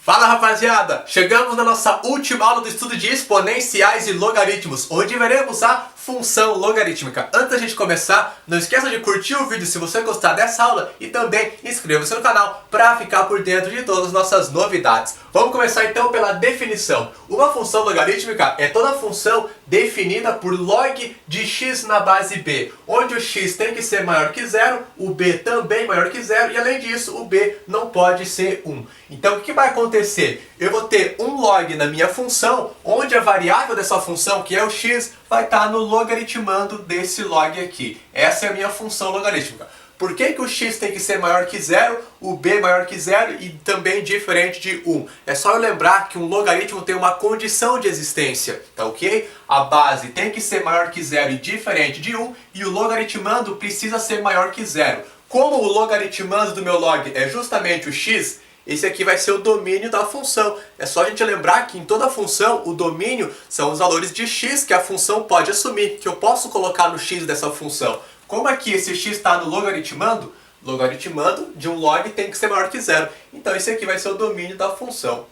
Fala rapaziada, chegamos na nossa última aula do estudo de exponenciais e logaritmos, onde veremos a função logarítmica. Antes da gente começar, não esqueça de curtir o vídeo se você gostar dessa aula e também inscreva-se no canal para ficar por dentro de todas as nossas novidades. Vamos começar então pela definição. Uma função logarítmica é toda função definida por log de x na base b, onde o x tem que ser maior que zero, o b também maior que zero e além disso o b não pode ser 1. Então o que vai acontecer? Eu vou ter um log na minha função, onde a variável dessa função, que é o x, vai estar no logaritmando desse log aqui. Essa é a minha função logarítmica. Por que o x tem que ser maior que zero, o b maior que zero e também diferente de 1? É só eu lembrar que um logaritmo tem uma condição de existência, tá ok? A base tem que ser maior que zero e diferente de 1 e o logaritmando precisa ser maior que zero. Como o logaritmando do meu log é justamente o x, esse aqui vai ser o domínio da função. É só a gente lembrar que em toda função o domínio são os valores de x que a função pode assumir, que eu posso colocar no x dessa função. Como aqui esse x está no logaritmando, logaritmando de um log tem que ser maior que zero. Então esse aqui vai ser o domínio da função.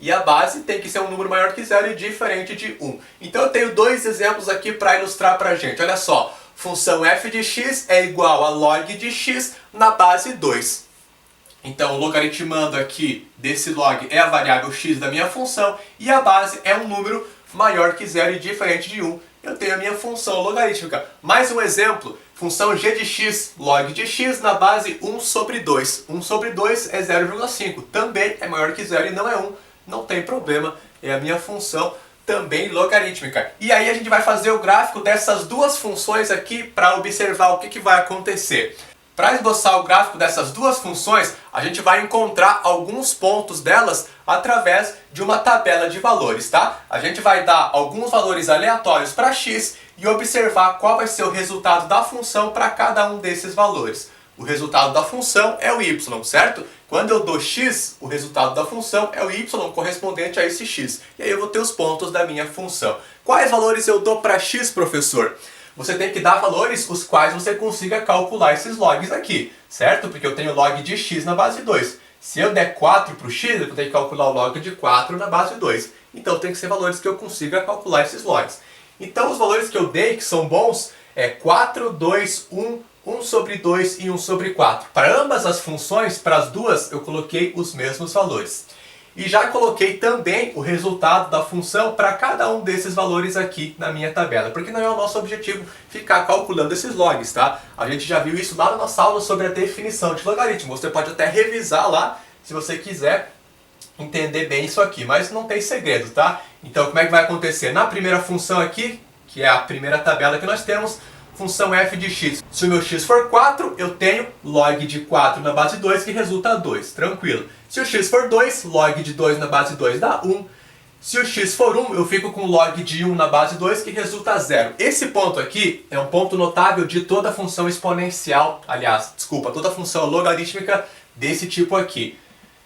E a base tem que ser um número maior que zero e diferente de 1. Então eu tenho dois exemplos aqui para ilustrar para a gente. Olha só, função f de x é igual a log de x na base 2. Então, logaritmando aqui desse log é a variável x da minha função e a base é um número maior que zero e diferente de 1. Eu tenho a minha função logarítmica. Mais um exemplo, função g de x, log de x na base 1 sobre 2. 1 sobre 2 é 0,5. Também é maior que zero e não é 1. Não tem problema, é a minha função também logarítmica. E aí a gente vai fazer o gráfico dessas duas funções aqui para observar o que vai acontecer. Para esboçar o gráfico dessas duas funções, a gente vai encontrar alguns pontos delas através de uma tabela de valores, tá? A gente vai dar alguns valores aleatórios para x e observar qual vai ser o resultado da função para cada um desses valores. O resultado da função é o y, certo? Quando eu dou x, o resultado da função é o y correspondente a esse x. E aí eu vou ter os pontos da minha função. Quais valores eu dou para x, professor? Você tem que dar valores os quais você consiga calcular esses logs aqui, certo? Porque eu tenho log de x na base 2. Se eu der 4 para o x, eu tenho que calcular o log de 4 na base 2. Então tem que ser valores que eu consiga calcular esses logs. Então os valores que eu dei, que são bons, é 4, 2, 1, 1 sobre 2 e 1 sobre 4. Para ambas as funções, para as duas, eu coloquei os mesmos valores. E já coloquei também o resultado da função para cada um desses valores aqui na minha tabela, porque não é o nosso objetivo ficar calculando esses logs, tá? A gente já viu isso lá na nossa aula sobre a definição de logaritmo. Você pode até revisar lá, se você quiser entender bem isso aqui, mas não tem segredo, tá? Então como é que vai acontecer? Na primeira função aqui, que é a primeira tabela que nós temos, função f de x. Se o meu x for 4, eu tenho log de 4 na base 2, que resulta 2. Tranquilo. Se o x for 2, log de 2 na base 2 dá 1. Se o x for 1, eu fico com log de 1 na base 2, que resulta 0. Esse ponto aqui é um ponto notável de toda função exponencial, aliás, desculpa, toda função logarítmica desse tipo aqui.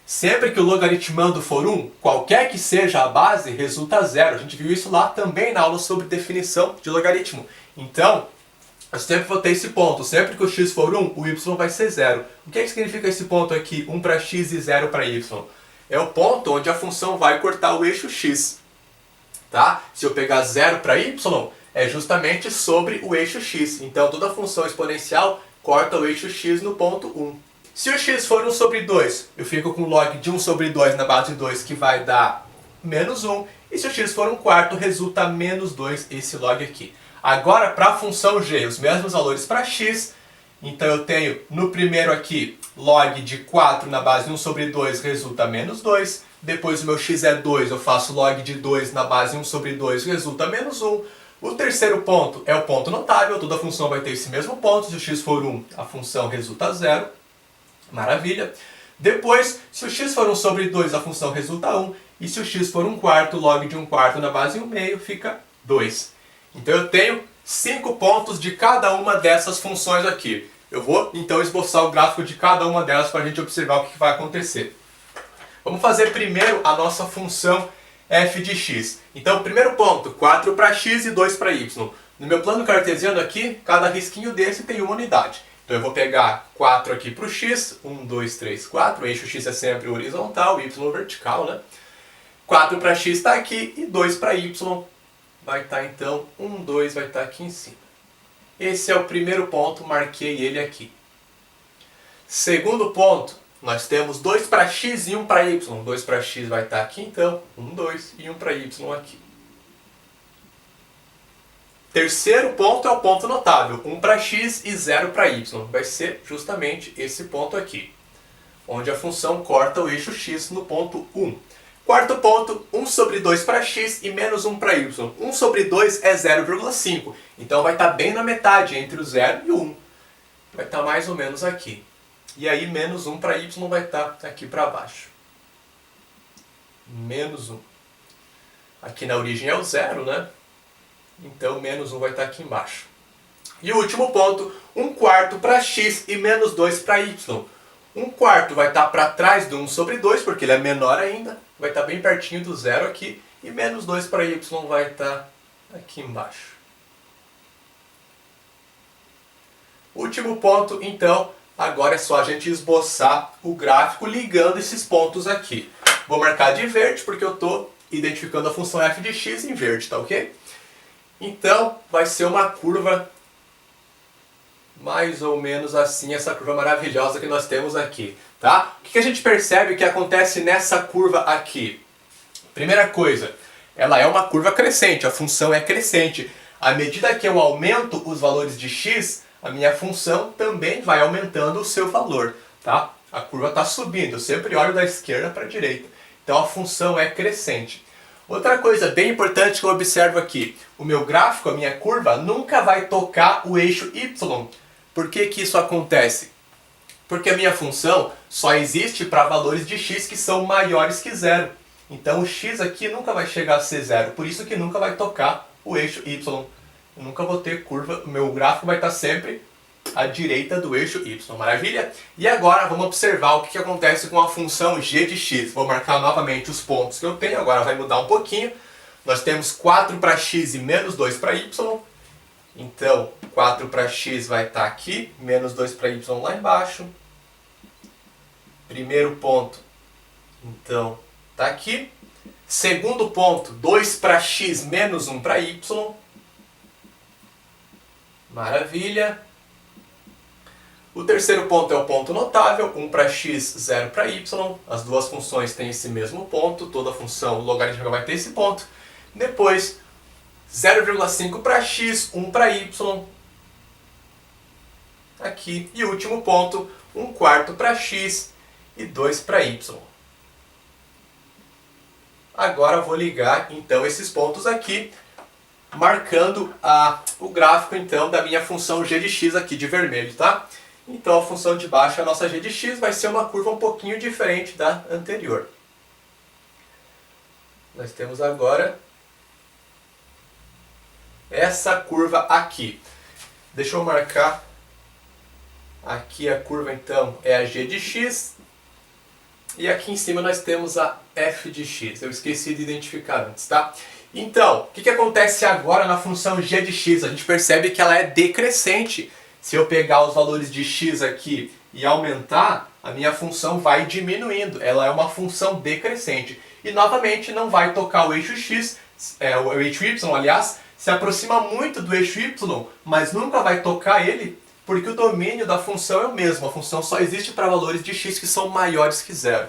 Sempre que o logaritmando for 1, qualquer que seja a base, resulta 0. A gente viu isso lá também na aula sobre definição de logaritmo. Então, eu sempre vou ter esse ponto. Sempre que o x for 1, o y vai ser 0. O que significa esse ponto aqui? 1 para x e 0 para y. É o ponto onde a função vai cortar o eixo x. Tá? Se eu pegar 0 para y, é justamente sobre o eixo x. Então toda função exponencial corta o eixo x no ponto 1. Se o x for 1 sobre 2, eu fico com log de 1 sobre 2 na base 2, que vai dar menos 1. E se o x for 1/4, resulta menos 2 esse log aqui. Agora, para a função g, os mesmos valores para x. Então eu tenho no primeiro aqui, log de 4 na base 1 sobre 2 resulta menos 2. Depois o meu x é 2, eu faço log de 2 na base 1 sobre 2 resulta menos 1. O terceiro ponto é o ponto notável, toda função vai ter esse mesmo ponto. Se o x for 1, a função resulta 0. Maravilha. Depois, se o x for 1 sobre 2, a função resulta 1. E se o x for 1/4, log de 1/4 na base 1/2 fica 2. Então eu tenho 5 pontos de cada uma dessas funções aqui. Eu vou então esboçar o gráfico de cada uma delas para a gente observar o que vai acontecer. Vamos fazer primeiro a nossa função f de x. Então primeiro ponto, 4 para x e 2 para y. No meu plano cartesiano aqui, cada risquinho desse tem uma unidade. Então eu vou pegar 4 aqui para o x, 1, 2, 3, 4, o eixo x é sempre horizontal, y vertical, né? 4 para x está aqui e 2 para y vai estar então, 1, 2 vai estar aqui em cima. Esse é o primeiro ponto, marquei ele aqui. Segundo ponto, nós temos 2 para x e 1 para y. 2 para x vai estar aqui então, 1, 2 e 1 para y aqui. Terceiro ponto é o ponto notável, 1 para x e 0 para y. Vai ser justamente esse ponto aqui, onde a função corta o eixo x no ponto 1. Quarto ponto, 1 sobre 2 para x e menos 1 para y. 1 sobre 2 é 0,5. Então vai estar bem na metade, entre o 0 e o 1. Vai estar mais ou menos aqui. E aí menos 1 para y vai estar aqui para baixo. Menos 1. Aqui na origem é o 0, né? Então menos 1 vai estar aqui embaixo. E o último ponto, 1 quarto para x e menos 2 para y. 1 quarto vai estar para trás do 1 sobre 2, porque ele é menor ainda. Vai estar bem pertinho do 0 aqui. E menos 2 para y vai estar aqui embaixo. Último ponto, então, agora é só a gente esboçar o gráfico ligando esses pontos aqui. Vou marcar de verde, porque eu estou identificando a função f de x em verde, tá ok? Então, vai ser uma curva mais ou menos assim, essa curva maravilhosa que nós temos aqui, tá? O que a gente percebe que acontece nessa curva aqui? Primeira coisa, ela é uma curva crescente, a função é crescente. À medida que eu aumento os valores de x, a minha função também vai aumentando o seu valor, tá? A curva está subindo, eu sempre olho da esquerda para a direita. Então a função é crescente. Outra coisa bem importante que eu observo aqui, o meu gráfico, a minha curva, nunca vai tocar o eixo y. Por que que isso acontece? Porque a minha função só existe para valores de x que são maiores que zero. Então o x aqui nunca vai chegar a ser zero, por isso que nunca vai tocar o eixo y. Eu nunca vou ter curva, o meu gráfico vai estar sempre à direita do eixo y. Maravilha? E agora vamos observar o que acontece com a função g de x. Vou marcar novamente os pontos que eu tenho, agora vai mudar um pouquinho. Nós temos 4 para x e menos 2 para y. Então, 4 para x vai estar aqui, menos 2 para y lá embaixo. Primeiro ponto, então, está aqui. Segundo ponto, 2 para x menos 1 para y. Maravilha. O terceiro ponto é o ponto notável, 1 para x, 0 para y. As duas funções têm esse mesmo ponto, toda função logarítmica vai ter esse ponto. Depois, 0,5 para x, 1 para y. Aqui. E o último ponto, 1 quarto para x e 2 para y. Agora eu vou ligar então esses pontos aqui, marcando o gráfico então da minha função g de x aqui de vermelho, tá? Então a função de baixo, a nossa g de x, vai ser uma curva um pouquinho diferente da anterior. Nós temos agora essa curva aqui. Deixa eu marcar aqui a curva então, é a g de x. E aqui em cima nós temos a f de x. Eu esqueci de identificar antes, tá? Então, o que acontece agora na função g de x? A gente percebe que ela é decrescente. Se eu pegar os valores de x aqui e aumentar, a minha função vai diminuindo. Ela é uma função decrescente. E novamente não vai tocar o eixo x, o eixo y, aliás, se aproxima muito do eixo y, mas nunca vai tocar ele, porque o domínio da função é o mesmo. A função só existe para valores de x que são maiores que zero.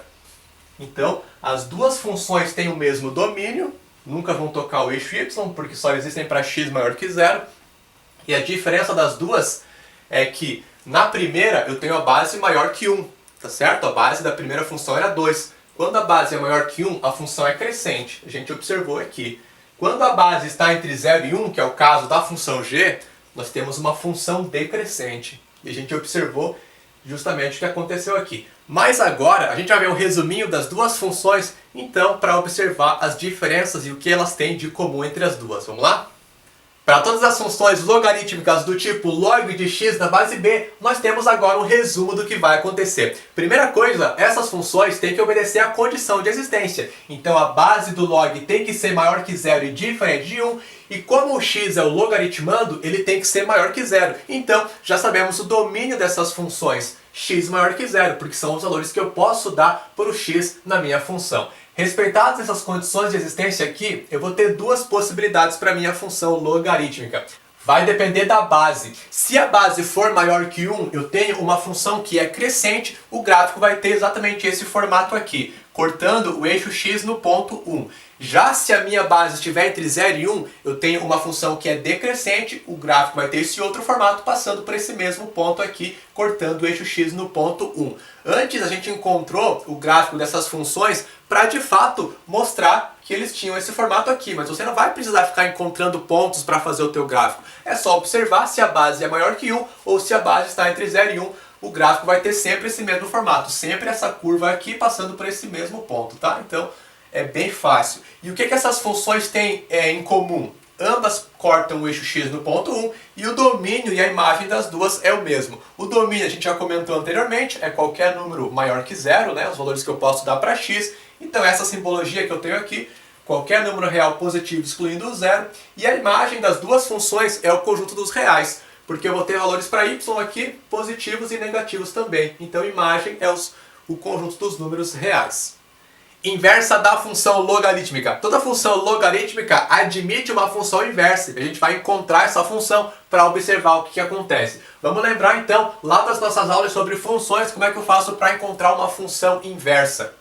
Então, as duas funções têm o mesmo domínio, nunca vão tocar o eixo y, porque só existem para x maior que zero. E a diferença das duas é que na primeira eu tenho a base maior que 1, tá certo? A base da primeira função era 2. Quando a base é maior que 1, a função é crescente. A gente observou aqui. Quando a base está entre 0 e 1, que é o caso da função g, nós temos uma função decrescente. E a gente observou justamente o que aconteceu aqui. Mas agora a gente vai ver um resuminho das duas funções, então, para observar as diferenças e o que elas têm de comum entre as duas. Vamos lá? Para todas as funções logarítmicas do tipo log de x na base b, nós temos agora um resumo do que vai acontecer. Primeira coisa, essas funções têm que obedecer à condição de existência. Então a base do log tem que ser maior que 0 e diferente de 1. E como o x é o logaritmando, ele tem que ser maior que 0. Então já sabemos o domínio dessas funções x maior que 0, porque são os valores que eu posso dar para o x na minha função. Respeitadas essas condições de existência aqui, eu vou ter duas possibilidades para a minha função logarítmica. Vai depender da base. Se a base for maior que 1, eu tenho uma função que é crescente, o gráfico vai ter exatamente esse formato aqui, cortando o eixo x no ponto 1. Já se a minha base estiver entre 0 e 1, eu tenho uma função que é decrescente, o gráfico vai ter esse outro formato passando por esse mesmo ponto aqui, cortando o eixo x no ponto 1. Antes a gente encontrou o gráfico dessas funções para de fato mostrar que eles tinham esse formato aqui, mas você não vai precisar ficar encontrando pontos para fazer o teu gráfico. É só observar se a base é maior que 1 ou se a base está entre 0 e 1. O gráfico vai ter sempre esse mesmo formato, sempre essa curva aqui passando por esse mesmo ponto, tá? Então é bem fácil. E o que essas funções têm em comum? Ambas cortam o eixo x no ponto 1 e o domínio e a imagem das duas é o mesmo. O domínio a gente já comentou anteriormente, é qualquer número maior que 0, né? Os valores que eu posso dar para x. Então essa simbologia que eu tenho aqui, qualquer número real positivo excluindo o 0. E a imagem das duas funções é o conjunto dos reais, porque eu vou ter valores para y aqui positivos e negativos também. Então imagem é o conjunto dos números reais. Inversa da função logarítmica. Toda função logarítmica admite uma função inversa. A gente vai encontrar essa função para observar o que acontece. Vamos lembrar então, lá das nossas aulas sobre funções, como é que eu faço para encontrar uma função inversa.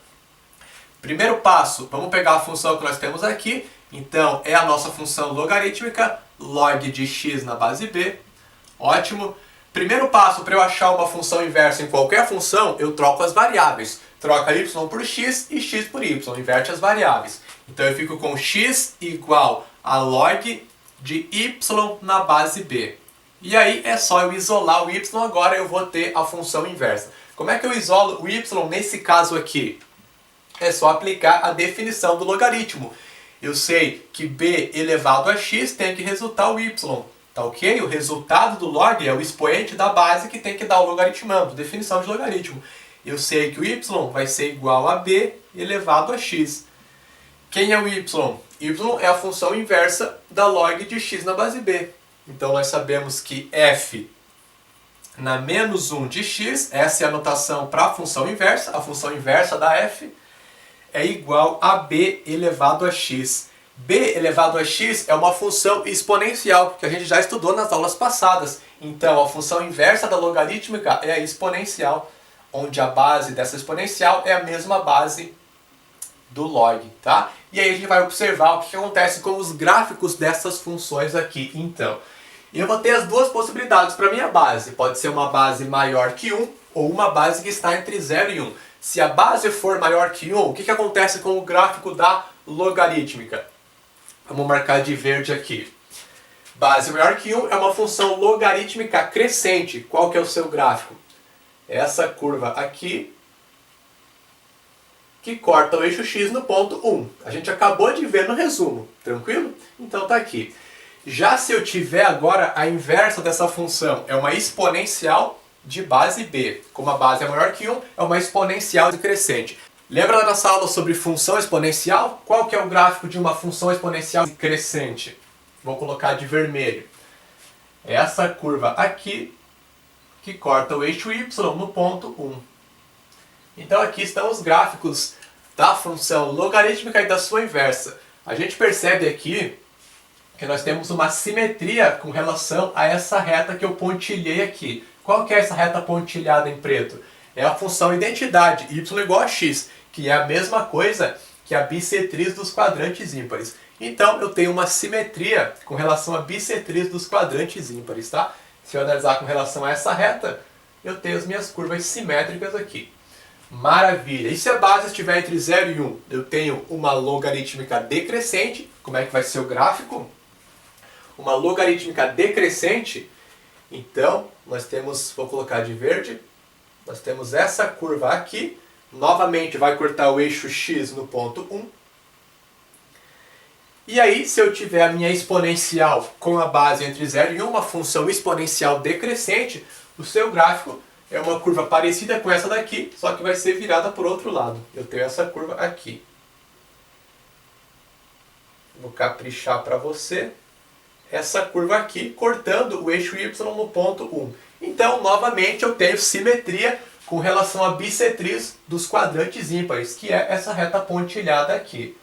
Primeiro passo, vamos pegar a função que nós temos aqui. Então, é a nossa função logarítmica, log de x na base b. Ótimo. Primeiro passo, para eu achar uma função inversa em qualquer função, eu troco as variáveis. Troca y por x e x por y, inverte as variáveis. Então eu fico com x igual a log de y na base b. E aí é só eu isolar o y, agora eu vou ter a função inversa. Como é que eu isolo o y nesse caso aqui? É só aplicar a definição do logaritmo. Eu sei que b elevado a x tem que resultar o y. Tá ok? O resultado do log é o expoente da base que tem que dar o logaritmando, definição de logaritmo. Eu sei que o y vai ser igual a b elevado a x. Quem é o y? Y é a função inversa da log de x na base b. Então nós sabemos que f na menos 1 de x, essa é a notação para a função inversa da f, é igual a b elevado a x. b elevado a x é uma função exponencial, que a gente já estudou nas aulas passadas. Então a função inversa da logarítmica é a exponencial, onde a base dessa exponencial é a mesma base do log, tá? E aí a gente vai observar o que acontece com os gráficos dessas funções aqui, então. Eu vou ter as duas possibilidades para a minha base. Pode ser uma base maior que 1 ou uma base que está entre 0 e 1. Se a base for maior que 1, o que acontece com o gráfico da logarítmica? Vamos marcar de verde aqui. Base maior que 1 é uma função logarítmica crescente. Qual que é o seu gráfico? Essa curva aqui, que corta o eixo x no ponto 1. A gente acabou de ver no resumo, tranquilo? Então tá aqui. Já se eu tiver agora a inversa dessa função, é uma exponencial de base b. Como a base é maior que 1, é uma exponencial decrescente. Lembra da nossa aula sobre função exponencial? Qual que é o gráfico de uma função exponencial crescente? Vou colocar de vermelho. Essa curva aqui, que corta o eixo y no ponto 1. Então aqui estão os gráficos da função logarítmica e da sua inversa. A gente percebe aqui que nós temos uma simetria com relação a essa reta que eu pontilhei aqui. Qual que é essa reta pontilhada em preto? É a função identidade, y igual a x, que é a mesma coisa que a bissetriz dos quadrantes ímpares. Então eu tenho uma simetria com relação à bissetriz dos quadrantes ímpares, tá? Se eu analisar com relação a essa reta, eu tenho as minhas curvas simétricas aqui. Maravilha! E se a base estiver entre 0 e 1? Eu tenho uma logarítmica decrescente. Como é que vai ser o gráfico? Uma logarítmica decrescente. Então, nós temos, vou colocar de verde, nós temos essa curva aqui. Novamente vai cortar o eixo x no ponto 1. E aí, se eu tiver a minha exponencial com a base entre 0 e 1, uma função exponencial decrescente, o seu gráfico é uma curva parecida com essa daqui, só que vai ser virada por outro lado. Eu tenho essa curva aqui. Vou caprichar para você. Essa curva aqui, cortando o eixo y no ponto 1. Então, novamente, eu tenho simetria com relação à bissetriz dos quadrantes ímpares, que é essa reta pontilhada aqui.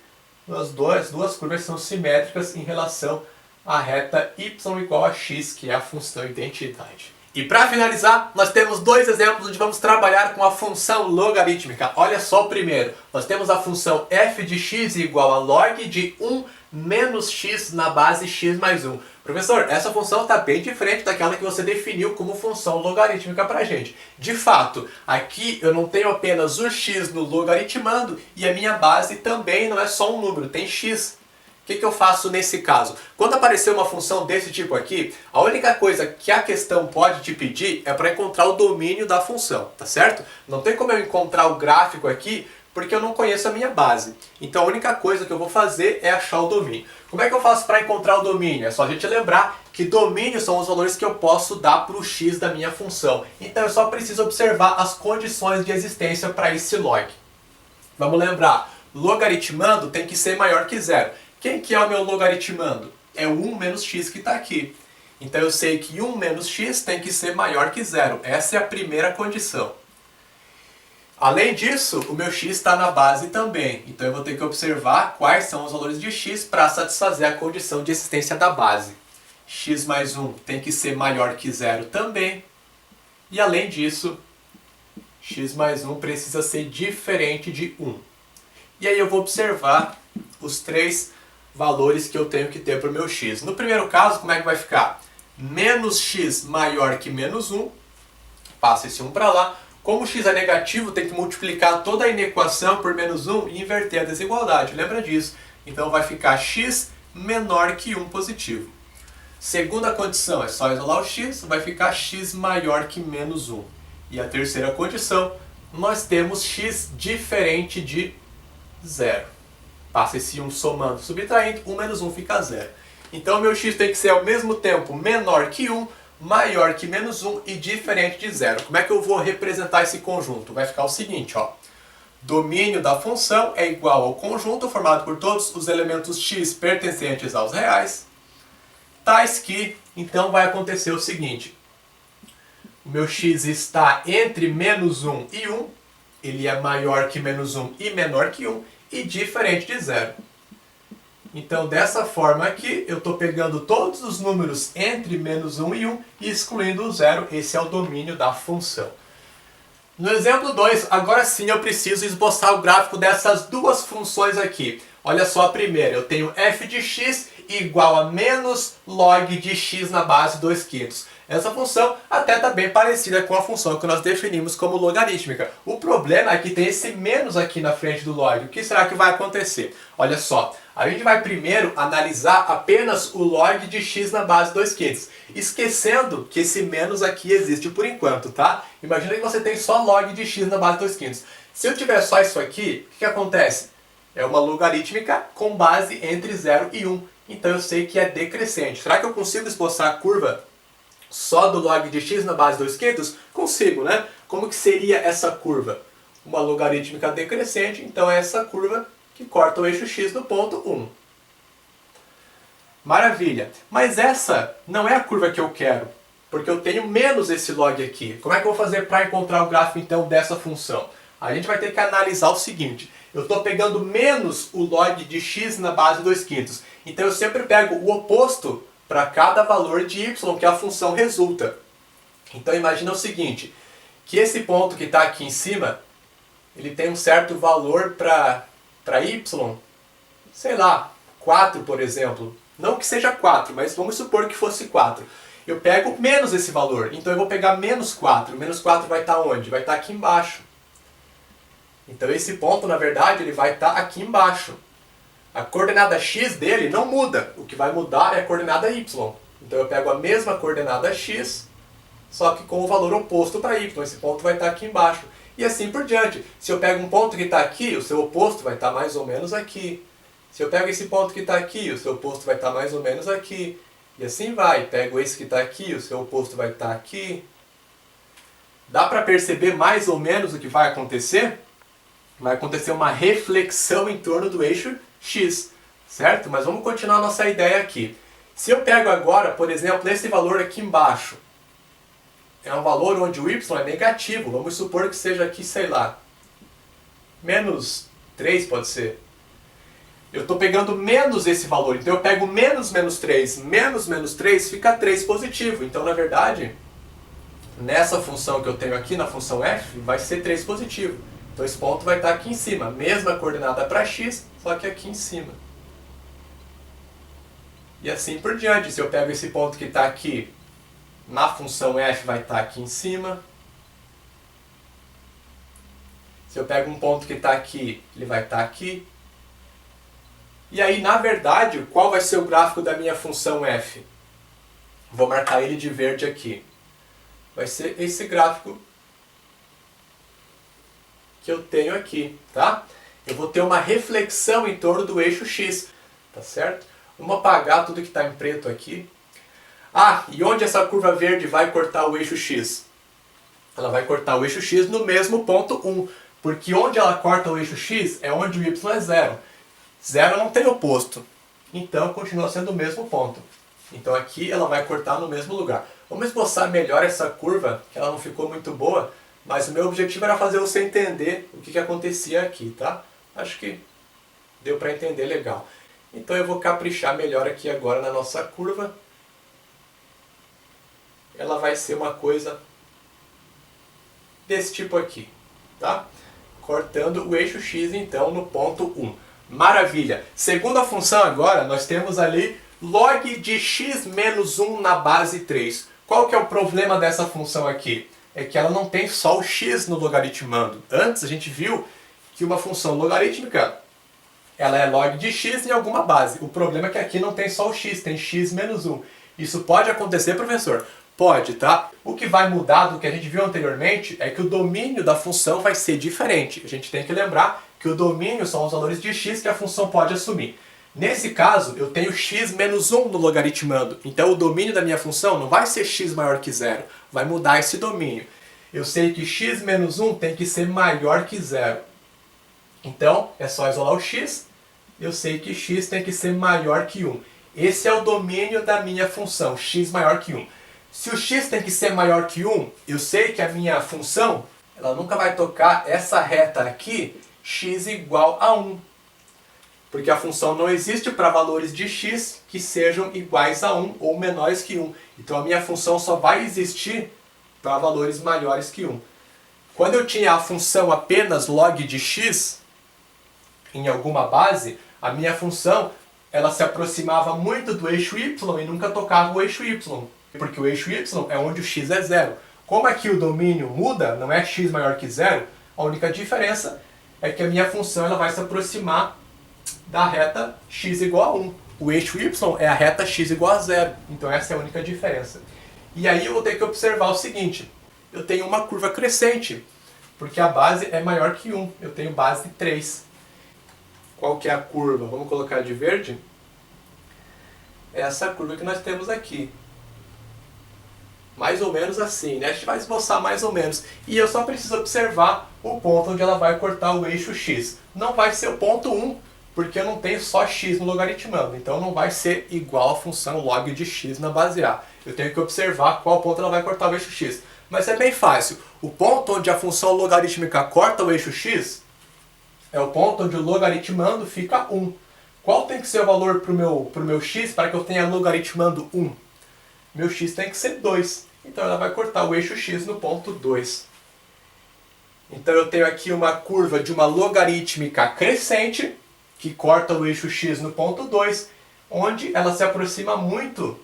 As duas curvas são simétricas em relação à reta y igual a x, que é a função identidade. E para finalizar, nós temos dois exemplos onde vamos trabalhar com a função logarítmica. Olha só o primeiro. Nós temos a função f de x igual a log de 1 menos x na base x mais 1. Professor, essa função está bem diferente daquela que você definiu como função logarítmica para a gente. De fato, aqui eu não tenho apenas o x no logaritmando e a minha base também não é só um número, tem x. O que eu faço nesse caso? Quando aparecer uma função desse tipo aqui, a única coisa que a questão pode te pedir é para encontrar o domínio da função, tá certo? Não tem como eu encontrar o gráfico aqui porque eu não conheço a minha base. Então a única coisa que eu vou fazer é achar o domínio. Como é que eu faço para encontrar o domínio? É só a gente lembrar que domínio são os valores que eu posso dar para o x da minha função. Então eu só preciso observar as condições de existência para esse log. Vamos lembrar, logaritmando tem que ser maior que zero. Quem que é o meu logaritmando? É o 1 menos x que está aqui. Então eu sei que 1 menos x tem que ser maior que zero. Essa é a primeira condição. Além disso, o meu x está na base também. Então eu vou ter que observar quais são os valores de x para satisfazer a condição de existência da base. X mais 1 tem que ser maior que zero também. E além disso, x mais 1 precisa ser diferente de 1. E aí eu vou observar os três valores que eu tenho que ter para o meu x. No primeiro caso, como é que vai ficar? Menos x maior que menos 1. Passa esse 1 para lá. Como o x é negativo, tem que multiplicar toda a inequação por menos 1 e inverter a desigualdade. Lembra disso? Então vai ficar x menor que 1 positivo. Segunda condição, é só isolar o x, vai ficar x maior que menos 1. E a terceira condição, nós temos x diferente de 0. Passa esse 1 somando, subtraindo, 1 menos 1 fica 0. Então meu x tem que ser ao mesmo tempo menor que 1, maior que menos 1 e diferente de 0. Como é que eu vou representar esse conjunto? Vai ficar o seguinte, ó. Domínio da função é igual ao conjunto formado por todos os elementos x pertencentes aos reais, tais que, então vai acontecer o seguinte. O meu x está entre menos 1 e 1, ele é maior que menos 1 e menor que 1, e diferente de 0. Então, dessa forma aqui, eu estou pegando todos os números entre menos 1 e 1 e excluindo o 0. Esse é o domínio da função. No exemplo 2, agora sim eu preciso esboçar o gráfico dessas duas funções aqui. Olha só a primeira, eu tenho f de x igual a menos log de x na base 2/5. Essa função até está bem parecida com a função que nós definimos como logarítmica. O problema é que tem esse menos aqui na frente do log. O que será que vai acontecer? Olha só, a gente vai primeiro analisar apenas o log de x na base 2/5, esquecendo que esse menos aqui existe por enquanto, tá? Imagina que você tem só log de x na base 2/5. Se eu tiver só isso aqui, o que acontece? É uma logarítmica com base entre 0 e 1. Então eu sei que é decrescente. Será que eu consigo esboçar a curva só do log de x na base 2/5? Consigo, né? Como que seria essa curva? Uma logarítmica decrescente, então é essa curva que corta o eixo x no ponto 1. Maravilha! Mas essa não é a curva que eu quero, porque eu tenho menos esse log aqui. Como é que eu vou fazer para encontrar o gráfico então dessa função? A gente vai ter que analisar o seguinte. Eu estou pegando menos o log de x na base 2/5. Então eu sempre pego o oposto para cada valor de y que a função resulta. Então imagina o seguinte, que esse ponto que está aqui em cima, ele tem um certo valor para y, sei lá, 4 por exemplo. Não que seja 4, mas vamos supor que fosse 4. Eu pego menos esse valor, então eu vou pegar menos 4. Menos 4 vai estar onde? Vai estar aqui embaixo. Então esse ponto, na verdade, ele vai estar aqui embaixo. A coordenada x dele não muda. O que vai mudar é a coordenada y. Então eu pego a mesma coordenada x, só que com o valor oposto para y. Esse ponto vai estar aqui embaixo. E assim por diante. Se eu pego um ponto que está aqui, o seu oposto vai estar mais ou menos aqui. Se eu pego esse ponto que está aqui, o seu oposto vai estar mais ou menos aqui. E assim vai. Pego esse que está aqui, o seu oposto vai estar aqui. Dá para perceber mais ou menos o que vai acontecer? Vai acontecer uma reflexão em torno do eixo x, certo? Mas vamos continuar a nossa ideia aqui. Se eu pego agora, por exemplo, esse valor aqui embaixo, é um valor onde o y é negativo, vamos supor que seja aqui, sei lá, menos 3 pode ser. Eu estou pegando menos esse valor, então eu pego menos 3, menos 3 fica 3 positivo. Então, na verdade, nessa função que eu tenho aqui, na função f, vai ser 3 positivo. Então esse ponto vai estar aqui em cima, mesma coordenada para x, só que aqui em cima. E assim por diante, se eu pego esse ponto que está aqui, na função f vai estar aqui em cima. Se eu pego um ponto que está aqui, ele vai estar aqui. E aí, na verdade, qual vai ser o gráfico da minha função f? Vou marcar ele de verde aqui. Vai ser esse gráfico que eu tenho aqui, tá? Eu vou ter uma reflexão em torno do eixo x, tá certo? Vamos apagar tudo que está em preto aqui. Ah, e onde essa curva verde vai cortar o eixo x? Ela vai cortar o eixo x no mesmo ponto 1, porque onde ela corta o eixo x é onde o y é 0. 0 não tem oposto, então continua sendo o mesmo ponto. Então aqui ela vai cortar no mesmo lugar. Vamos esboçar melhor essa curva, que ela não ficou muito boa, mas o meu objetivo era fazer você entender o que acontecia aqui, tá? Acho que deu para entender legal. Então eu vou caprichar melhor aqui agora na nossa curva. Ela vai ser uma coisa desse tipo aqui, tá? Cortando o eixo x então no ponto 1. Maravilha! Segundo a função agora, nós temos ali log de x menos 1 na base 3. Qual que é o problema dessa função aqui? É que ela não tem só o x no logaritmando. Antes a gente viu que uma função logarítmica ela é log de x em alguma base. O problema é que aqui não tem só o x, tem x menos 1. Isso pode acontecer, professor? Pode, tá? O que vai mudar do que a gente viu anteriormente é que o domínio da função vai ser diferente. A gente tem que lembrar que o domínio são os valores de x que a função pode assumir. Nesse caso, eu tenho x menos 1 no logaritmando. Então o domínio da minha função não vai ser x maior que 0. Vai mudar esse domínio. Eu sei que x menos 1 tem que ser maior que 0. Então, é só isolar o x. Eu sei que x tem que ser maior que 1. Esse é o domínio da minha função, x maior que 1. Se o x tem que ser maior que 1, eu sei que a minha função ela nunca vai tocar essa reta aqui, x igual a 1. Porque a função não existe para valores de x que sejam iguais a 1 ou menores que 1. Então a minha função só vai existir para valores maiores que 1. Quando eu tinha a função apenas log de x em alguma base, a minha função ela se aproximava muito do eixo y e nunca tocava o eixo y. Porque o eixo y é onde o x é 0. Como aqui o domínio muda, não é x maior que 0, a única diferença é que a minha função ela vai se aproximar da reta x igual a 1. O eixo y é a reta x igual a 0. Então essa é a única diferença. E aí eu vou ter que observar o seguinte. Eu tenho uma curva crescente, porque a base é maior que 1. Eu tenho base 3. Qual que é a curva? Vamos colocar de verde. É essa curva que nós temos aqui. Mais ou menos assim, né? A gente vai esboçar mais ou menos. E eu só preciso observar o ponto onde ela vai cortar o eixo x. Não vai ser o ponto 1, porque eu não tenho só x no logaritmando. Então não vai ser igual a função log de x na base A. Eu tenho que observar qual ponto ela vai cortar o eixo x. Mas é bem fácil. O ponto onde a função logarítmica corta o eixo x é o ponto onde o logaritmando fica 1. Qual tem que ser o valor para o meu x para que eu tenha logaritmando 1? Meu x tem que ser 2. Então ela vai cortar o eixo x no ponto 2. Então eu tenho aqui uma curva de uma logarítmica crescente, que corta o eixo x no ponto 2, onde ela se aproxima muito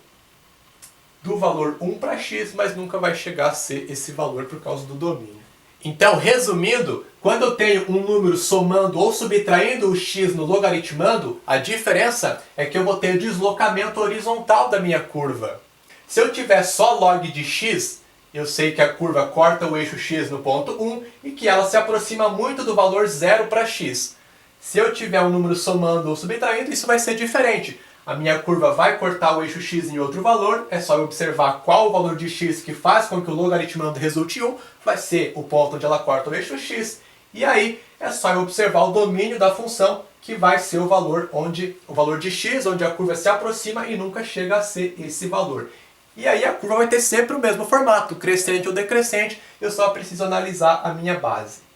do valor 1 para x, mas nunca vai chegar a ser esse valor por causa do domínio. Então, resumindo, quando eu tenho um número somando ou subtraindo o x no logaritmando, a diferença é que eu vou ter o deslocamento horizontal da minha curva. Se eu tiver só log de x, eu sei que a curva corta o eixo x no ponto 1 e que ela se aproxima muito do valor 0 para x. Se eu tiver um número somando ou subtraindo, isso vai ser diferente. A minha curva vai cortar o eixo x em outro valor, é só eu observar qual o valor de x que faz com que o logaritmando resulte em 1, vai ser o ponto onde ela corta o eixo x, e aí é só eu observar o domínio da função, que vai ser o valor de x, onde a curva se aproxima e nunca chega a ser esse valor. E aí a curva vai ter sempre o mesmo formato, crescente ou decrescente, eu só preciso analisar a minha base.